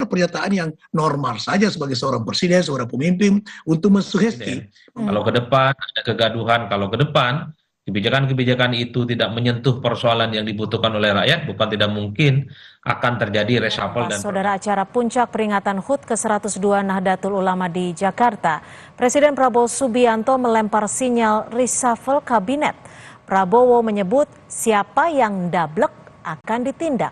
pernyataan yang normal saja sebagai seorang presiden, seorang pemimpin untuk mensugesti. Kalau ke depan ada kegaduhan, kalau ke depan kebijakan-kebijakan itu tidak menyentuh persoalan yang dibutuhkan oleh rakyat, bukan tidak mungkin akan terjadi reshuffle dan Saudara, acara puncak peringatan HUT ke-102 Nahdlatul Ulama di Jakarta, Presiden Prabowo Subianto melempar sinyal reshuffle kabinet. Prabowo menyebut siapa yang dablek akan ditindak.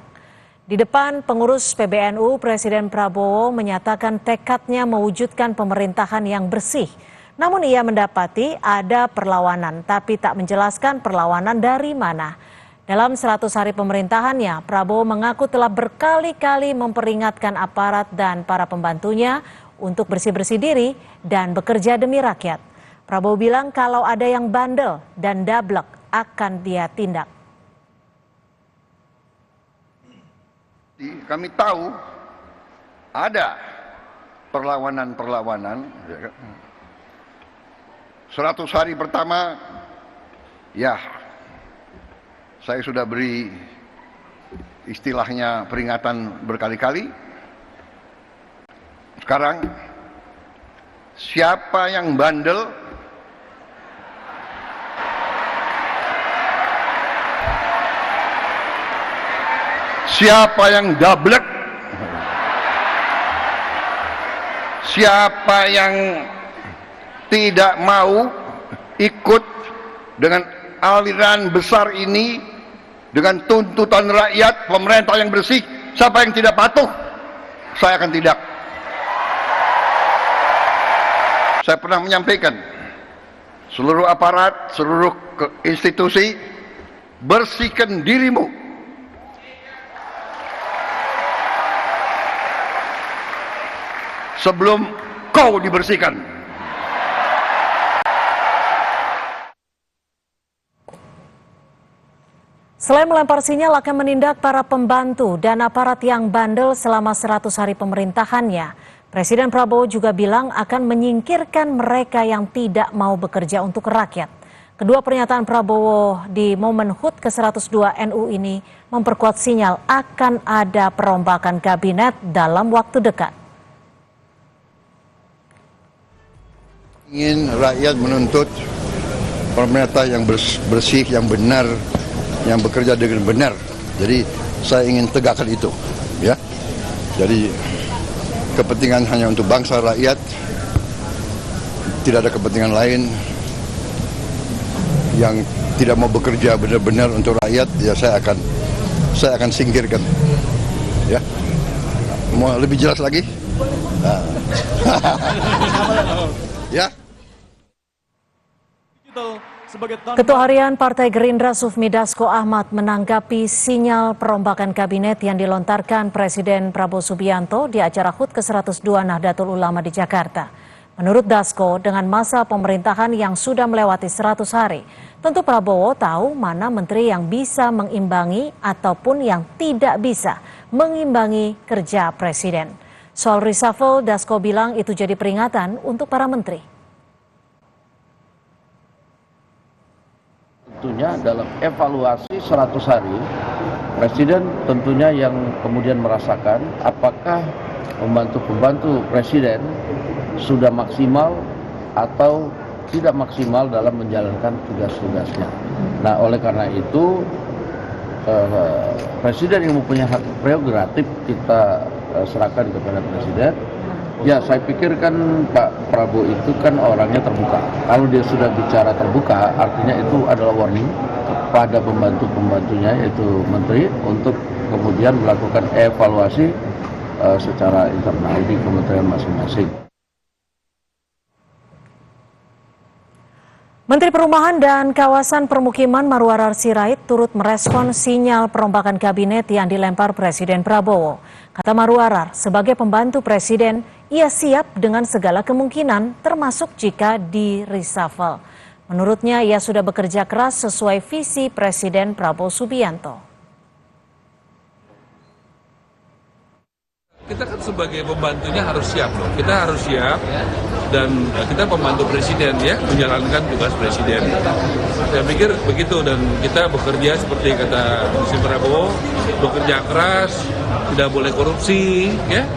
Di depan pengurus PBNU, Presiden Prabowo menyatakan tekadnya mewujudkan pemerintahan yang bersih. Namun ia mendapati ada perlawanan, tapi tak menjelaskan perlawanan dari mana. Dalam 100 hari pemerintahannya, Prabowo mengaku telah berkali-kali memperingatkan aparat dan para pembantunya untuk bersih-bersih diri dan bekerja demi rakyat. Prabowo bilang kalau ada yang bandel dan dablek akan dia tindak. Kami tahu ada perlawanan-perlawanan. 100 hari pertama, ya saya sudah beri istilahnya peringatan berkali-kali. Sekarang siapa yang bandel, siapa yang dablek, siapa yang tidak mau ikut dengan aliran besar ini, dengan tuntutan rakyat, pemerintah yang bersih, siapa yang tidak patuh, saya akan tindak. Saya pernah menyampaikan, seluruh aparat, seluruh institusi, bersihkan dirimu. Sebelum kau dibersihkan. Selain melempar sinyal akan menindak para pembantu dan aparat yang bandel selama 100 hari pemerintahannya, Presiden Prabowo juga bilang akan menyingkirkan mereka yang tidak mau bekerja untuk rakyat. Kedua pernyataan Prabowo di momen HUT ke-102 NU ini memperkuat sinyal akan ada perombakan kabinet dalam waktu dekat. Ingin rakyat menuntut pemerintah yang bersih, yang benar, yang bekerja dengan benar. Jadi saya ingin tegakkan itu, ya. Jadi kepentingan hanya untuk bangsa rakyat, tidak ada kepentingan lain. Yang tidak mau bekerja benar-benar untuk rakyat, ya saya akan singkirkan. Ya, mau lebih jelas lagi? Ya. Ketua Harian Partai Gerindra Sufmi Dasko Ahmad menanggapi sinyal perombakan kabinet yang dilontarkan Presiden Prabowo Subianto di acara HUT ke-102 Nahdlatul Ulama di Jakarta. Menurut Dasko, dengan masa pemerintahan yang sudah melewati 100 hari, tentu Prabowo tahu mana menteri yang bisa mengimbangi ataupun yang tidak bisa mengimbangi kerja Presiden. Soal reshuffle, Dasko bilang itu jadi peringatan untuk para menteri. Tentunya dalam evaluasi 100 hari, Presiden tentunya yang kemudian merasakan apakah pembantu-pembantu Presiden sudah maksimal atau tidak maksimal dalam menjalankan tugas-tugasnya. Nah, oleh karena itu, Presiden yang mempunyai hak prerogatif kita serahkan kepada Presiden. Ya, saya pikir kan Pak Prabowo itu kan orangnya terbuka. Kalau dia sudah bicara terbuka, artinya itu adalah warning kepada pembantu-pembantunya, yaitu menteri, untuk kemudian melakukan evaluasi secara internal di kementerian masing-masing. Menteri Perumahan dan Kawasan Permukiman Marwarar Sirait turut merespon sinyal perombakan kabinet yang dilempar Presiden Prabowo. Kata Marwarar, sebagai pembantu Presiden, ia siap dengan segala kemungkinan termasuk jika di reshuffle. Menurutnya, ia sudah bekerja keras sesuai visi Presiden Prabowo Subianto. Kita kan sebagai pembantunya harus siap loh. Kita harus siap dan kita pembantu presiden ya, menjalankan tugas presiden. Saya pikir begitu dan kita bekerja seperti kata Presiden Prabowo, bekerja keras, tidak boleh korupsi ya.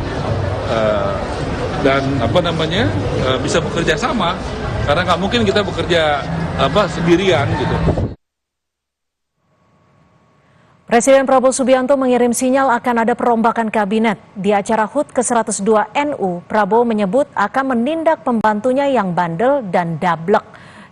dan bisa bekerja sama, karena nggak mungkin kita bekerja sendirian gitu. Presiden Prabowo Subianto mengirim sinyal akan ada perombakan kabinet. Di acara HUT ke-102 NU, Prabowo menyebut akan menindak pembantunya yang bandel dan dablek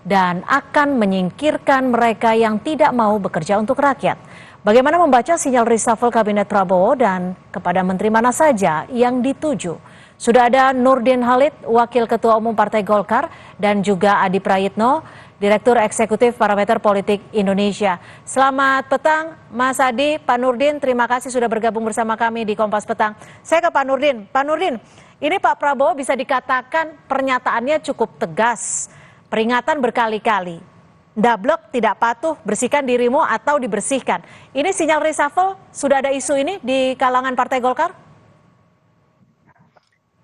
dan akan menyingkirkan mereka yang tidak mau bekerja untuk rakyat. Bagaimana membaca sinyal reshuffle kabinet Prabowo dan kepada menteri mana saja yang dituju? Sudah ada Nurdin Halid, Wakil Ketua Umum Partai Golkar, dan juga Adi Prayitno, Direktur Eksekutif Parameter Politik Indonesia. Selamat petang, Mas Adi, Pak Nurdin, terima kasih sudah bergabung bersama kami di Kompas Petang. Saya ke Pak Nurdin. Pak Nurdin, ini Pak Prabowo bisa dikatakan pernyataannya cukup tegas, peringatan berkali-kali. Dablek, tidak patuh, bersihkan dirimu atau dibersihkan. Ini sinyal reshuffle, sudah ada isu ini di kalangan Partai Golkar?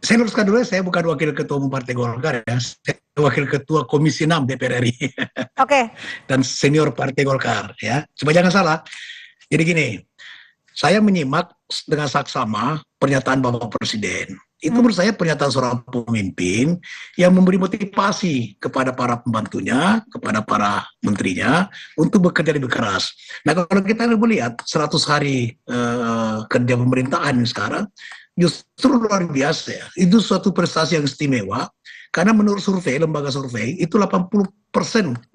Saya luruskan dulu, saya bukan Wakil Ketua Umum Partai Golkar ya, saya Wakil Ketua Komisi 6 DPR RI. Oke. Dan senior Partai Golkar ya. Supaya jangan salah. Jadi gini, saya menyimak dengan saksama pernyataan Bapak Presiden. Itu menurut saya pernyataan seorang pemimpin yang memberi motivasi kepada para pembantunya, kepada para menterinya untuk bekerja lebih keras. Nah kalau kita lihat 100 hari kerja pemerintahan sekarang, justru luar biasa ya. Itu suatu prestasi yang istimewa karena menurut survei, lembaga survei itu 80%, 80,9%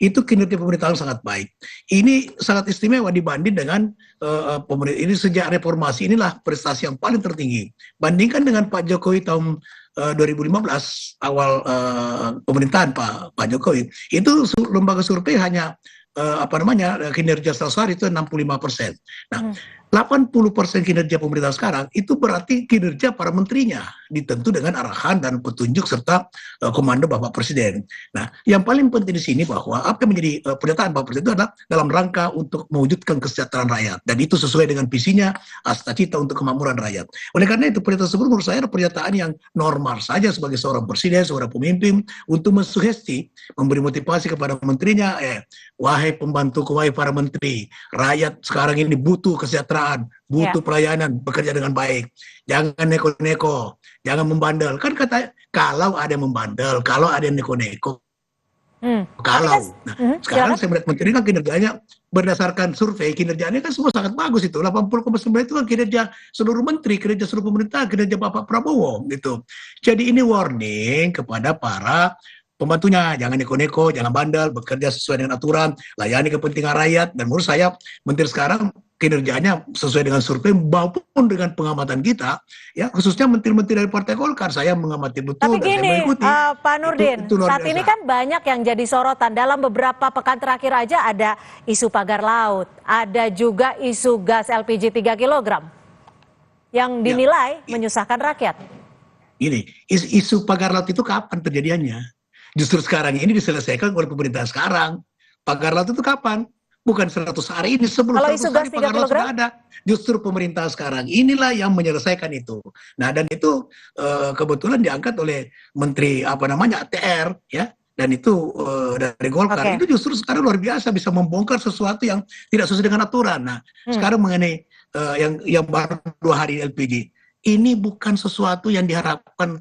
itu kinerja pemerintahan sangat baik. Ini sangat istimewa dibanding dengan pemerintah ini sejak reformasi, inilah prestasi yang paling tertinggi. Bandingkan dengan Pak Jokowi tahun 2015 awal pemerintahan Pak Jokowi, itu lembaga survei hanya kinerja 100 hari itu 65%. Nah, 80% kinerja pemerintah sekarang itu berarti kinerja para menterinya ditentu dengan arahan dan petunjuk serta komando Bapak Presiden. Nah, yang paling penting di sini bahwa apa yang menjadi pernyataan Bapak Presiden itu adalah dalam rangka untuk mewujudkan kesejahteraan rakyat dan itu sesuai dengan visinya cita untuk kemakmuran rakyat. Oleh karena itu pernyataan tersebut menurut saya adalah pernyataan yang normal saja sebagai seorang presiden, seorang pemimpin untuk mensugesti, memberi motivasi kepada menterinya, wahai pembantuku, wahai para menteri, rakyat sekarang ini butuh kesejahteraan, butuh pelayanan, bekerja dengan baik. Jangan neko-neko, jangan membandel. Kan kata kalau ada yang membandel, kalau ada yang neko-neko, sekarang saya melihat menteri kan kinerjanya berdasarkan survei, kinerjanya kan semua sangat bagus itu. 80,9 itu kan kinerja seluruh menteri, kinerja seluruh pemerintah, kinerja Bapak Prabowo gitu. Jadi ini warning kepada para pembantunya, jangan neko-neko, jangan bandel, bekerja sesuai dengan aturan, layani kepentingan rakyat. Dan menurut saya menteri sekarang kinerjanya sesuai dengan survei maupun dengan pengamatan kita, ya khususnya menteri-menteri dari Partai Golkar, saya mengamati betul. Tapi dan gini, saya mengikuti. Pak Nurdin, saat ini kan banyak yang jadi sorotan. Dalam beberapa pekan terakhir aja ada isu pagar laut, ada juga isu gas LPG 3 kg yang dinilai menyusahkan rakyat. Ini isu pagar laut itu kapan terjadiannya? Justru sekarang ini diselesaikan oleh pemerintah sekarang. Pagar laut itu kapan? Bukan 100 hari ini, sebelum 100 hari pagar laut sudah ada. Justru pemerintah sekarang inilah yang menyelesaikan itu. Nah dan itu kebetulan diangkat oleh Menteri ATR ya. Dan itu dari Golkar. Itu justru sekarang luar biasa bisa membongkar sesuatu yang tidak sesuai dengan aturan. Nah sekarang mengenai yang baru 2 hari LPG. Ini bukan sesuatu yang diharapkan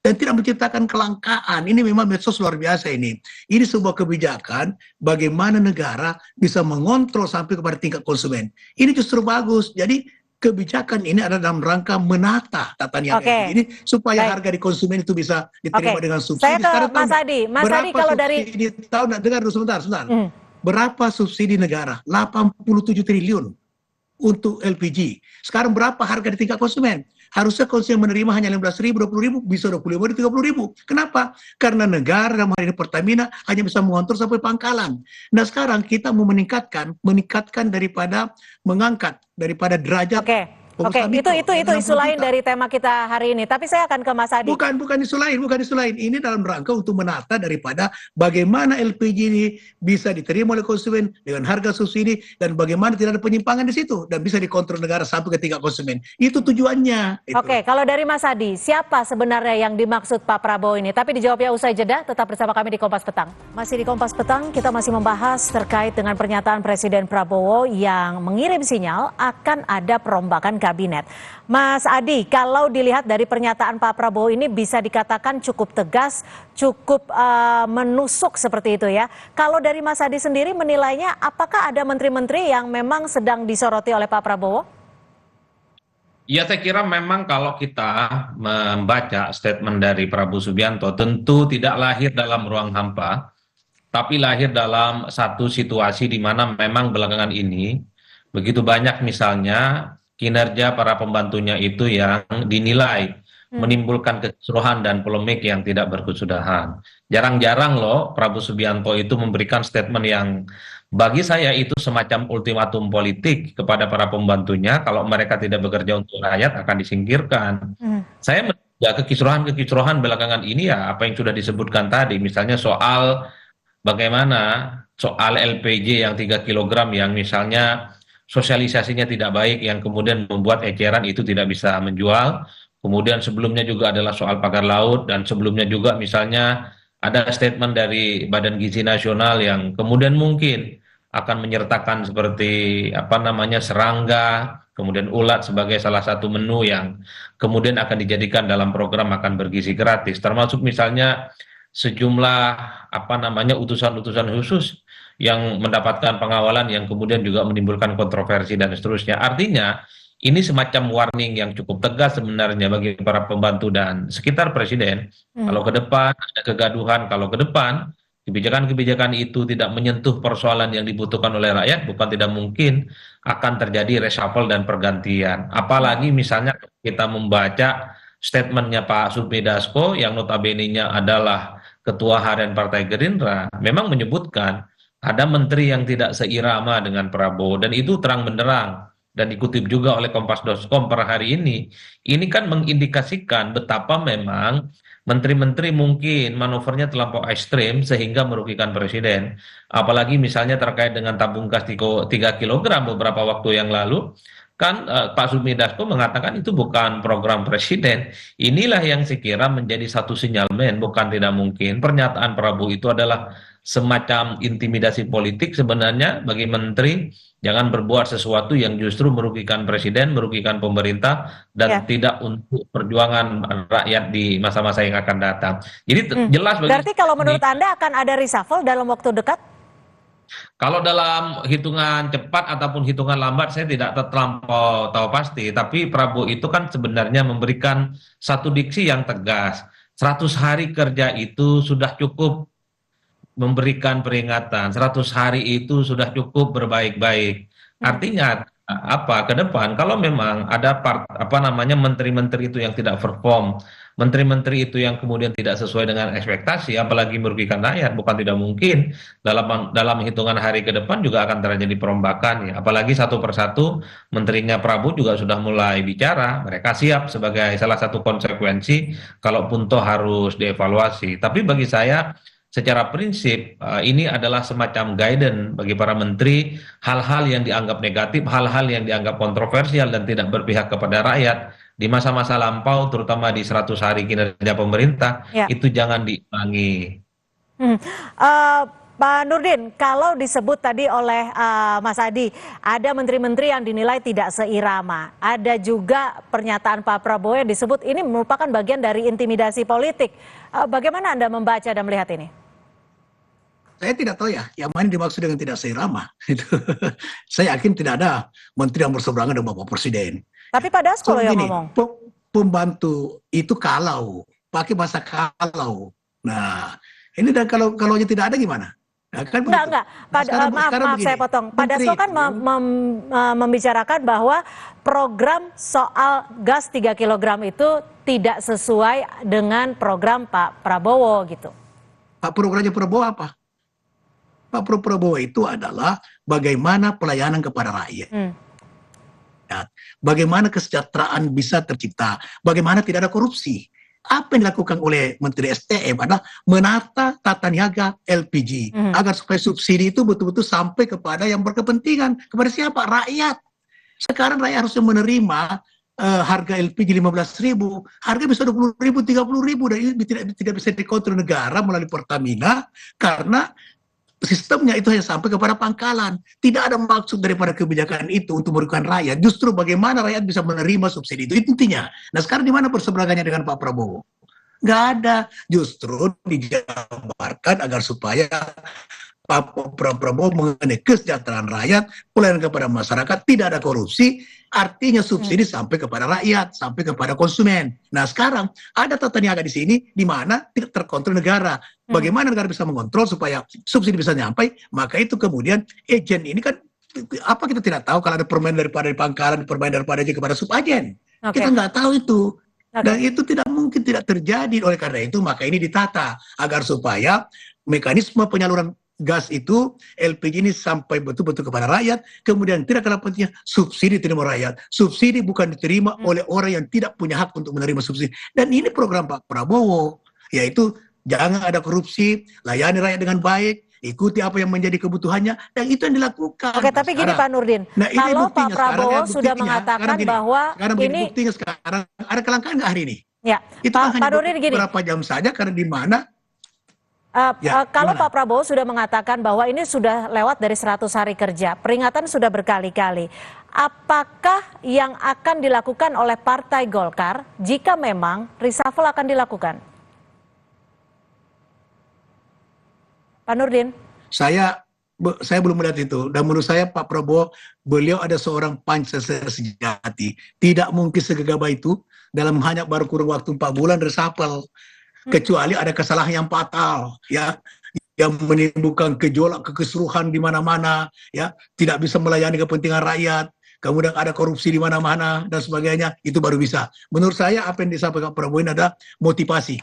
dan tidak menciptakan kelangkaan. Ini memang medsos luar biasa ini. Ini sebuah kebijakan bagaimana negara bisa mengontrol sampai kepada tingkat konsumen. Ini justru bagus. Jadi kebijakan ini adalah dalam rangka menata tata niaga ini supaya harga di konsumen itu bisa diterima dengan subsidi. Saya ke Mas Adi. Mas Adi kalau dari dengar sebentar. Berapa subsidi negara? 87 triliun untuk LPG. Sekarang berapa harga di tingkat konsumen? Harusnya konsumen menerima hanya 15.000, 20.000, bisa 25.000, 30.000. Kenapa? Karena negara dalam hal ini Pertamina hanya bisa mengontrol sampai pangkalan. Nah sekarang kita mau meningkatkan daripada derajat. Itu isu lain dari tema kita hari ini. Tapi saya akan ke Mas Adi. Bukan isu lain. Ini dalam rangka untuk menata daripada bagaimana LPG ini bisa diterima oleh konsumen dengan harga subsidi dan bagaimana tidak ada penyimpangan di situ dan bisa dikontrol negara sampai ke tingkat konsumen. Itu tujuannya. Kalau dari Mas Adi, siapa sebenarnya yang dimaksud Pak Prabowo ini? Tapi dijawabnya usai jeda. Tetap bersama kami di Kompas Petang. Masih di Kompas Petang, kita masih membahas terkait dengan pernyataan Presiden Prabowo yang mengirim sinyal akan ada perombakan kabinet. Mas Adi, kalau dilihat dari pernyataan Pak Prabowo ini bisa dikatakan cukup tegas, cukup menusuk seperti itu ya. Kalau dari Mas Adi sendiri menilainya, apakah ada menteri-menteri yang memang sedang disoroti oleh Pak Prabowo? Ya, saya kira memang kalau kita membaca statement dari Prabowo Subianto, tentu tidak lahir dalam ruang hampa, tapi lahir dalam satu situasi di mana memang belakangan ini begitu banyak misalnya kinerja para pembantunya itu yang dinilai menimbulkan kekisruhan dan polemik yang tidak berkesudahan. Jarang-jarang loh Prabowo Subianto itu memberikan statement yang bagi saya itu semacam ultimatum politik kepada para pembantunya, kalau mereka tidak bekerja untuk rakyat akan disingkirkan. Saya menduga kekisruhan-kekisruhan belakangan ini ya apa yang sudah disebutkan tadi, misalnya soal bagaimana soal LPG yang 3 kilogram yang misalnya sosialisasinya tidak baik yang kemudian membuat eceran itu tidak bisa menjual. Kemudian sebelumnya juga adalah soal pagar laut, dan sebelumnya juga misalnya ada statement dari Badan Gizi Nasional yang kemudian mungkin akan menyertakan seperti apa namanya serangga, kemudian ulat sebagai salah satu menu yang kemudian akan dijadikan dalam program makan bergizi gratis, termasuk misalnya sejumlah apa namanya utusan-utusan khusus yang mendapatkan pengawalan yang kemudian juga menimbulkan kontroversi dan seterusnya. Artinya ini semacam warning yang cukup tegas sebenarnya bagi para pembantu dan sekitar presiden. Kalau ke depan ada kegaduhan, kalau ke depan kebijakan-kebijakan itu tidak menyentuh persoalan yang dibutuhkan oleh rakyat, bukan tidak mungkin akan terjadi reshuffle dan pergantian. Apalagi misalnya kita membaca statementnya Pak Sufmi Dasko yang notabene-nya adalah Ketua Harian Partai Gerindra, memang menyebutkan ada menteri yang tidak seirama dengan Prabowo, dan itu terang benderang dan dikutip juga oleh Kompas.com per hari ini. Ini kan mengindikasikan betapa memang menteri-menteri mungkin manuvernya terlampau ekstrim sehingga merugikan presiden. Apalagi misalnya terkait dengan tabung gas 3 kilogram beberapa waktu yang lalu, kan Pak Sufmi Dasko mengatakan itu bukan program presiden. Inilah yang saya kira menjadi satu sinyalmen, bukan tidak mungkin pernyataan Prabowo itu adalah semacam intimidasi politik sebenarnya bagi menteri. Jangan berbuat sesuatu yang justru merugikan presiden, merugikan pemerintah, dan tidak untuk perjuangan rakyat di masa-masa yang akan datang. Jadi jelas Berarti kalau menurut Anda akan ada reshuffle dalam waktu dekat? kalau dalam hitungan cepat ataupun hitungan lambat saya tidak terlampau tahu pasti, tapi Prabowo itu kan sebenarnya memberikan satu diksi yang tegas. 100 hari kerja itu sudah cukup memberikan peringatan, 100 hari itu sudah cukup berbaik-baik. Artinya apa ke depan kalau memang ada apa namanya menteri-menteri itu yang tidak perform, menteri-menteri itu yang kemudian tidak sesuai dengan ekspektasi, apalagi merugikan rakyat, bukan tidak mungkin dalam hitungan hari ke depan juga akan terjadi perombakan ya. Apalagi satu persatu menterinya Prabowo juga sudah mulai bicara, mereka siap sebagai salah satu konsekuensi kalaupun toh harus dievaluasi. Tapi bagi saya secara prinsip ini adalah semacam guidance bagi para menteri, hal-hal yang dianggap negatif, hal-hal yang dianggap kontroversial dan tidak berpihak kepada rakyat di masa-masa lampau, terutama di 100 hari kinerja pemerintah, itu jangan diulangi. Pak Nurdin, kalau disebut tadi oleh Mas Adi, ada menteri-menteri yang dinilai tidak seirama. Ada juga pernyataan Pak Prabowo yang disebut ini merupakan bagian dari intimidasi politik. Bagaimana Anda membaca dan melihat ini? Saya tidak tahu ya, yang mana dimaksud dengan tidak seirama. Saya yakin tidak ada menteri yang berseberangan dengan Bapak Presiden. Tapi Pak Dasko yang ngomong. Pembantu itu kalau, pakai bahasa kalau. Nah, ini dan kalau tidak ada gimana? Nah, kan enggak. Maaf saya potong. Pak Dasko kan membicarakan bahwa program soal gas 3 kg itu tidak sesuai dengan program Pak Prabowo gitu. Pak programnya Prabowo apa? Pak Prabowo itu adalah bagaimana pelayanan kepada rakyat. Bagaimana kesejahteraan bisa tercipta, bagaimana tidak ada korupsi. Apa yang dilakukan oleh Menteri SDM adalah menata tata niaga LPG agar supaya subsidi itu betul-betul sampai kepada yang berkepentingan. Kepada siapa? Rakyat. Sekarang rakyat harus menerima harga LPG 15.000, harga bisa 20.000, 30.000, dan ini tidak bisa dikontrol negara melalui Pertamina karena sistemnya itu hanya sampai kepada pangkalan. Tidak ada maksud daripada kebijakan itu untuk merugikan rakyat. Justru bagaimana rakyat bisa menerima subsidi itu intinya. Nah sekarang di mana perseberangannya dengan Pak Prabowo? Nggak ada. Justru dijabarkan agar supaya Pak Prabowo mengenai kesejahteraan rakyat, pelayanan kepada masyarakat, tidak ada korupsi, artinya subsidi sampai kepada rakyat, sampai kepada konsumen. Nah sekarang ada tata niaga di sini, di mana tidak terkontrol negara. Bagaimana negara bisa mengontrol supaya subsidi bisa nyampe, maka itu kemudian agen ini kan, apa kita tidak tahu kalau ada permainan daripada di pangkalan, permainan daripada agen kepada subagen. Kita nggak tahu itu. Dan itu tidak mungkin tidak terjadi. Oleh karena itu maka ini ditata agar supaya mekanisme penyaluran gas itu LPG ini sampai betul-betul kepada rakyat, kemudian tidak kalah pentingnya subsidi diterima rakyat. Subsidi bukan diterima oleh orang yang tidak punya hak untuk menerima subsidi. Dan ini program Pak Prabowo, yaitu jangan ada korupsi, layani rakyat dengan baik, ikuti apa yang menjadi kebutuhannya, dan itu yang dilakukan. Oke, tapi gini Pak Nurdin, kalau Pak Prabowo sudah mengatakan bahwa ini buktinya sekarang ada kelangkaan nggak hari ini? Ya, itu Pak Nurdin gini. Berapa jam saja karena di mana kalau Pak Prabowo sudah mengatakan bahwa ini sudah lewat dari 100 hari kerja, peringatan sudah berkali-kali. Apakah yang akan dilakukan oleh Partai Golkar jika memang reshuffle akan dilakukan? Pak Nurdin? Saya belum melihat itu. Dan menurut saya Pak Prabowo, beliau ada seorang Pancasila sejati. Tidak mungkin segagah itu dalam hanya baru kurun waktu 4 bulan reshuffle. Kecuali ada kesalahan yang fatal, ya, yang menimbulkan gejolak kekeseluruhan di mana-mana, ya, tidak bisa melayani kepentingan rakyat, kemudian ada korupsi di mana-mana dan sebagainya, itu baru bisa. Menurut saya apa yang disampaikan Prabowo ini ada motivasi,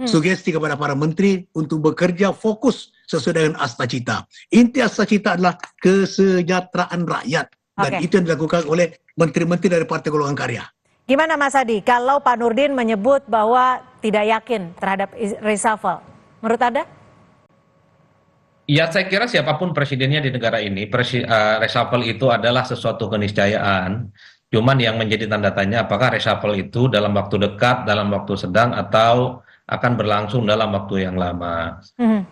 sugesti kepada para menteri untuk bekerja fokus sesuai dengan astacita. Inti astacita adalah kesejahteraan rakyat, dan itu yang dilakukan oleh menteri-menteri dari Partai Golongan Karya. Gimana Mas Adi, kalau Pak Nurdin menyebut bahwa tidak yakin terhadap reshuffle, menurut Anda? Ya saya kira siapapun presidennya di negara ini, reshuffle itu adalah sesuatu keniscayaan. Cuman yang menjadi tanda tanya apakah reshuffle itu dalam waktu dekat, dalam waktu sedang, atau akan berlangsung dalam waktu yang lama.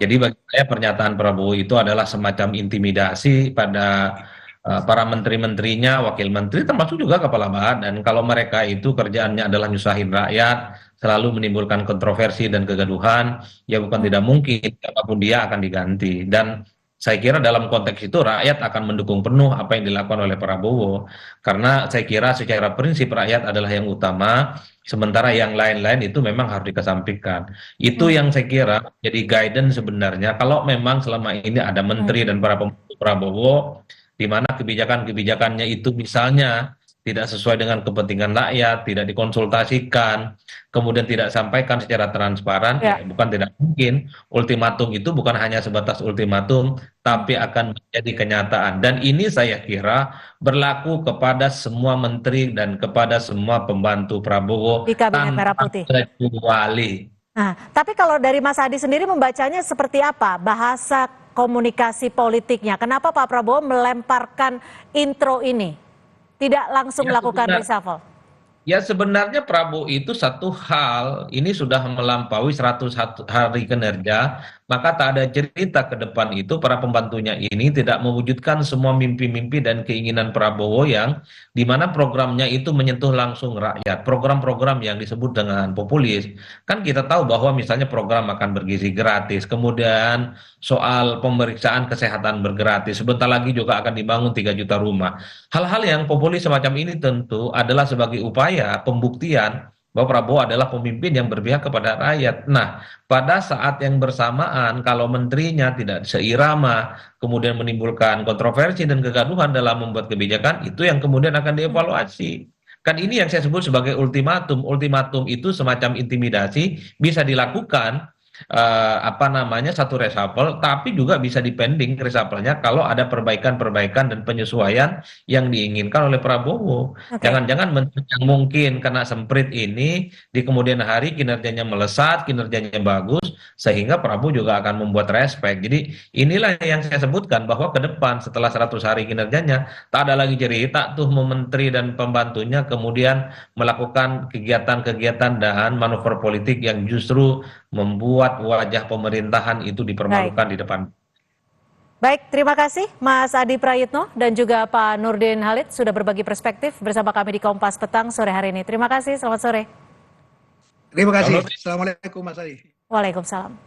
Jadi bagi saya pernyataan Prabowo itu adalah semacam intimidasi pada para menteri-menterinya, wakil menteri, termasuk juga kepala badan. Kalau mereka itu kerjaannya adalah nyusahin rakyat, selalu menimbulkan kontroversi dan kegaduhan, ya bukan tidak mungkin siapapun dia akan diganti. Dan saya kira dalam konteks itu rakyat akan mendukung penuh apa yang dilakukan oleh Prabowo. Karena saya kira secara prinsip rakyat adalah yang utama, sementara yang lain-lain itu memang harus dikesampingkan. Itu yang saya kira jadi guidance sebenarnya. Kalau memang selama ini ada menteri dan para pembantu Prabowo, di mana kebijakan-kebijakannya itu misalnya tidak sesuai dengan kepentingan rakyat, tidak dikonsultasikan, kemudian tidak sampaikan secara transparan, ya bukan tidak mungkin ultimatum itu bukan hanya sebatas ultimatum, tapi akan menjadi kenyataan. Dan ini saya kira berlaku kepada semua menteri dan kepada semua pembantu Prabowo di Kabinet Merah Putih. Kecuali. Nah, tapi kalau dari Mas Adi sendiri membacanya seperti apa bahasa komunikasi politiknya? Kenapa Pak Prabowo melemparkan intro ini? Tidak langsung melakukan reshuffle? Ya sebenarnya Prabowo itu satu hal, ini sudah melampaui 100 hari kinerja, maka tak ada cerita ke depan itu para pembantunya ini tidak mewujudkan semua mimpi-mimpi dan keinginan Prabowo yang dimana programnya itu menyentuh langsung rakyat. Program-program yang disebut dengan populis, kan kita tahu bahwa misalnya program makan bergizi gratis, kemudian soal pemeriksaan kesehatan bergratis, sebentar lagi juga akan dibangun 3 juta rumah. Hal-hal yang populis semacam ini tentu adalah sebagai upaya pembuktian bahwa Prabowo adalah pemimpin yang berpihak kepada rakyat. Nah, pada saat yang bersamaan kalau menterinya tidak seirama, kemudian menimbulkan kontroversi dan kegaduhan dalam membuat kebijakan, itu yang kemudian akan dievaluasi. Kan ini yang saya sebut sebagai ultimatum. Ultimatum itu semacam intimidasi, bisa dilakukan satu reshuffle, tapi juga bisa dipending reshuffle-nya kalau ada perbaikan-perbaikan dan penyesuaian yang diinginkan oleh Prabowo. Jangan-jangan menteri yang mungkin kena semprit ini di kemudian hari kinerjanya melesat, kinerjanya bagus, sehingga Prabowo juga akan membuat respect. Jadi inilah yang saya sebutkan bahwa ke depan setelah 100 hari kinerjanya tak ada lagi cerita tuh menteri dan pembantunya kemudian melakukan kegiatan-kegiatan dan manuver politik yang justru membuat wajah pemerintahan itu dipermalukan di depan. Baik, terima kasih Mas Adi Prayitno dan juga Pak Nurdin Halid sudah berbagi perspektif bersama kami di Kompas Petang sore hari ini. Terima kasih, selamat sore. Terima kasih. Assalamualaikum Mas Adi. Waalaikumsalam.